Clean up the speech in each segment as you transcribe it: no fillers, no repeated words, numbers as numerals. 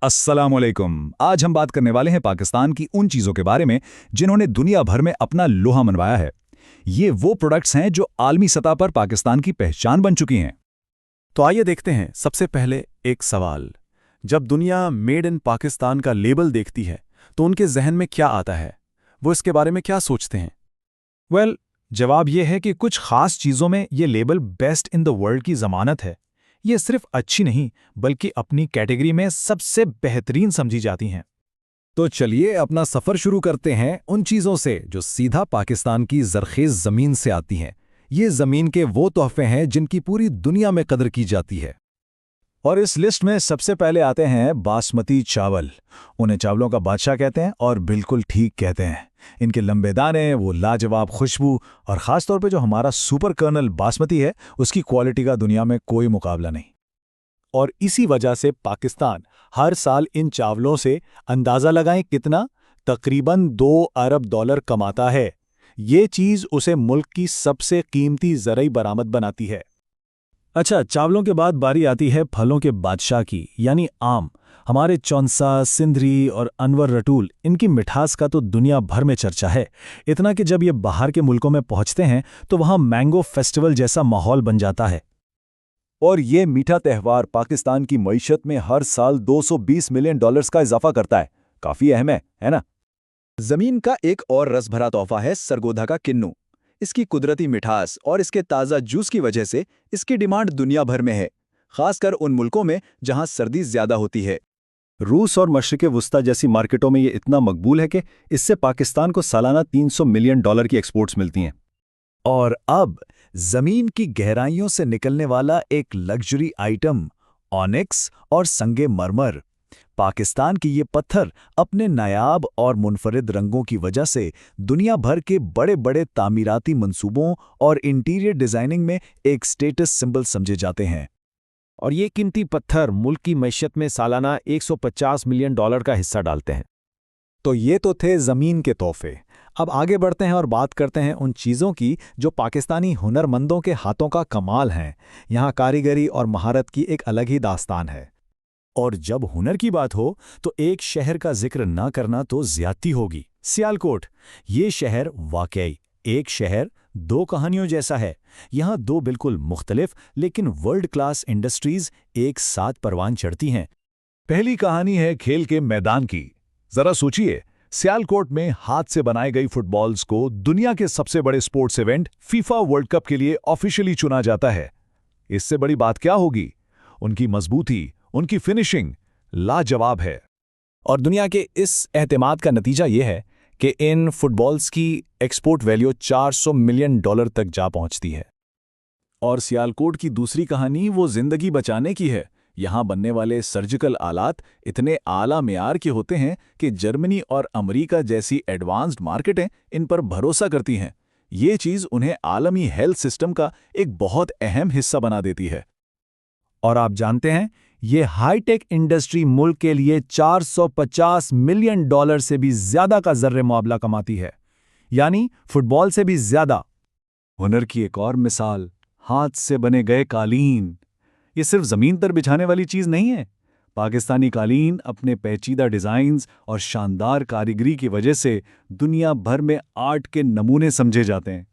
अस्सलामुअलैकुम। आज हम बात करने वाले हैं पाकिस्तान की उन चीज़ों के बारे में जिन्होंने दुनिया भर में अपना लोहा मनवाया है। ये वो प्रोडक्ट्स हैं जो आलमी सतह पर पाकिस्तान की पहचान बन चुकी हैं। तो आइए देखते हैं। सबसे पहले एक सवाल। जब दुनिया मेड इन पाकिस्तान का लेबल देखती है तो उनके जहन में क्या आता है? वो इसके बारे में क्या सोचते हैं? जवाब ये है कि कुछ खास चीज़ों में ये label best in the world की ज़मानत है। ये सिर्फ अच्छी नहीं बल्कि अपनी कैटेगरी में सबसे बेहतरीन समझी जाती हैं। तो चलिए अपना सफ़र शुरू करते हैं उन चीज़ों से जो सीधा पाकिस्तान की ज़रख़ेज़ ज़मीन से आती हैं। ये ज़मीन के वो तोहफ़े हैं जिनकी पूरी दुनिया में कदर की जाती है। और इस लिस्ट में सबसे पहले आते हैं बासमती चावल। उन्हें चावलों का बादशाह कहते हैं और बिल्कुल ठीक कहते हैं। इनके लंबे दाने, वो लाजवाब खुशबू और ख़ास तौर पे जो हमारा सुपर कर्नल बासमती है, उसकी क्वालिटी का दुनिया में कोई मुकाबला नहीं। और इसी वजह से पाकिस्तान हर साल इन चावलों से अंदाज़ा लगाएं कितना, तकरीबन $2 अरब कमाता है। ये चीज़ उसे मुल्क की सबसे कीमती ज़रई बरामद बनाती है। अच्छा, चावलों के बाद बारी आती है फलों के बादशाह की, यानी आम। हमारे चौंसा, सिंधरी और अनवर रटूल, इनकी मिठास का तो दुनिया भर में चर्चा है। इतना कि जब ये बाहर के मुल्कों में पहुंचते हैं तो वहां मैंगो फेस्टिवल जैसा माहौल बन जाता है। और ये मीठा त्यौहार पाकिस्तान की मईशत में हर साल $220 मिलियन का इजाफा करता है। काफ़ी अहम है ना? जमीन का एक और रस भरा तोहफा है सरगोधा का किन्नू। इसकी कुदरती मिठास और इसके ताज़ा जूस की वजह से इसकी डिमांड दुनिया भर में है, खासकर उन मुल्कों में जहां सर्दी ज्यादा होती है। रूस और मशरिक़े वुस्ता जैसी मार्केटों में ये इतना मकबूल है कि इससे पाकिस्तान को सालाना $300 मिलियन की एक्सपोर्ट्स मिलती हैं। और अब जमीन की गहराइयों से निकलने वाला एक लग्जरी आइटम, ऑनिक्स और संगे मरमर। पाकिस्तान की ये पत्थर अपने नायाब और मुनफरिद रंगों की वजह से दुनिया भर के बड़े बड़े तामीराती मंसूबों और इंटीरियर डिजाइनिंग में एक स्टेटस सिंबल समझे जाते हैं। और ये कीमती पत्थर मुल्क की मईशत में सालाना $150 मिलियन का हिस्सा डालते हैं। तो ये तो थे ज़मीन के तोहफे। अब आगे बढ़ते हैं और बात करते हैं उन चीज़ों की जो पाकिस्तानी हुनरमंदों के हाथों का कमाल हैं। यहाँ कारीगरी और महारत की एक अलग ही दास्तान है। और जब हुनर की बात हो तो एक शहर का जिक्र ना करना तो ज्यादती होगी। सियालकोट। ये शहर वाकई एक शहर दो कहानियों जैसा है। यहाँ दो बिल्कुल मुख्तलिफ लेकिन वर्ल्ड क्लास इंडस्ट्रीज एक साथ परवान चढ़ती हैं। पहली कहानी है खेल के मैदान की। जरा सोचिए, सियालकोट में हाथ से बनाई गई फुटबॉल्स को दुनिया के सबसे बड़े sports event FIFA world cup के लिए ऑफिशियली चुना जाता है। इससे बड़ी बात क्या होगी? उनकी मजबूती, उनकी फिनिशिंग लाजवाब है। और दुनिया के इस एहतिमाद का नतीजा ये है कि इन फुटबॉल्स की एक्सपोर्ट वैल्यू $400 मिलियन तक जा पहुंचती है। और सियालकोट की दूसरी कहानी वो जिंदगी बचाने की है। यहाँ बनने वाले सर्जिकल आलात इतने आला मेयार के होते हैं कि जर्मनी और अमेरिका जैसी एडवांस्ड मार्केटें इन पर भरोसा करती हैं। ये चीज़ उन्हें आलमी हेल्थ सिस्टम का एक बहुत अहम हिस्सा बना देती है। और आप जानते हैं, ये हाईटेक इंडस्ट्री मुल्क के लिए $450 मिलियन से भी ज्यादा का ज़र्रे मुआवजा कमाती है, यानी फुटबॉल से भी ज्यादा। हुनर की एक और मिसाल, हाथ से बने गए कालीन। ये सिर्फ जमीन पर बिछाने वाली चीज नहीं है। पाकिस्तानी कालीन अपने पेचीदा डिजाइन्स और शानदार कारीगरी की वजह से दुनिया भर में आर्ट के नमूने समझे जाते हैं।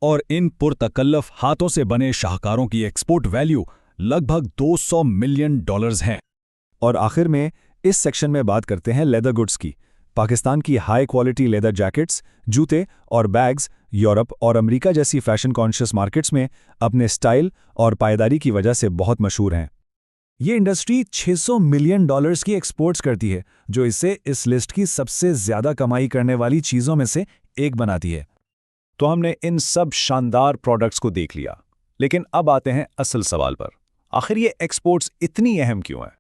और इन पुरतकल्लफ हाथों से बने शाहकारों की एक्सपोर्ट वैल्यू लगभग $200 मिलियन है। और आखिर में इस सेक्शन में बात करते हैं लेदर गुड्स की। पाकिस्तान की हाई क्वालिटी लेदर जैकेट्स, जूते और बैग्स यूरोप और अमेरिका जैसी फैशन कॉन्शियस मार्केट्स में अपने स्टाइल और पायदारी की वजह से बहुत मशहूर हैं। ये इंडस्ट्री $600 मिलियन की एक्सपोर्ट्स करती है, जो इसे इस लिस्ट की सबसे ज्यादा कमाई करने वाली चीज़ों में से एक बनाती है। तो हमने इन सब शानदार प्रोडक्ट्स को देख लिया, लेकिन अब आते हैं असल सवाल पर। आखिर ये एक्सपोर्ट्स इतनी अहम क्यों हैं?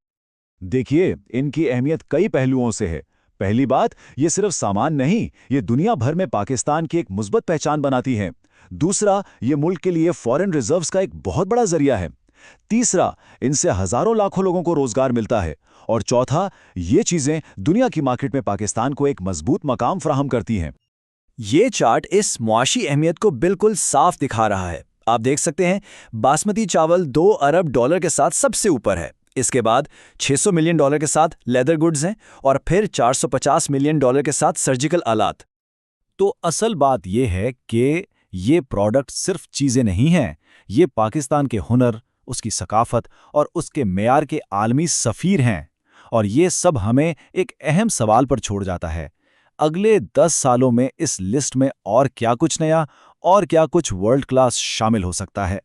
देखिए, इनकी अहमियत कई पहलुओं से है। पहली बात, ये सिर्फ सामान नहीं, ये दुनिया भर में पाकिस्तान की एक मुस्बत पहचान बनाती है। दूसरा, ये मुल्क के लिए फॉरेन रिजर्व्स का एक बहुत बड़ा जरिया है। तीसरा, इनसे हजारों लाखों लोगों को रोजगार मिलता है। और चौथा, ये चीजें दुनिया की मार्केट में पाकिस्तान को एक मजबूत मकाम फराहम करती हैं। ये चार्ट इस मुआशी अहमियत को बिल्कुल साफ दिखा रहा है। आप देख सकते हैं, बासमती चावल $2 अरब के साथ सबसे ऊपर है। इसके बाद $600 मिलियन के साथ लेदर गुड्स हैं और फिर $450 मिलियन के साथ सर्जिकल आलात। तो असल बात यह है कि ये प्रोडक्ट सिर्फ चीज़ें नहीं हैं, ये पाकिस्तान के हुनर, उसकी सकाफत और उसके मेयार के आलमी सफ़ीर हैं। और ये सब हमें एक अहम सवाल पर छोड़ जाता है, अगले 10 सालों में इस लिस्ट में और क्या कुछ नया और क्या कुछ वर्ल्ड क्लास शामिल हो सकता है।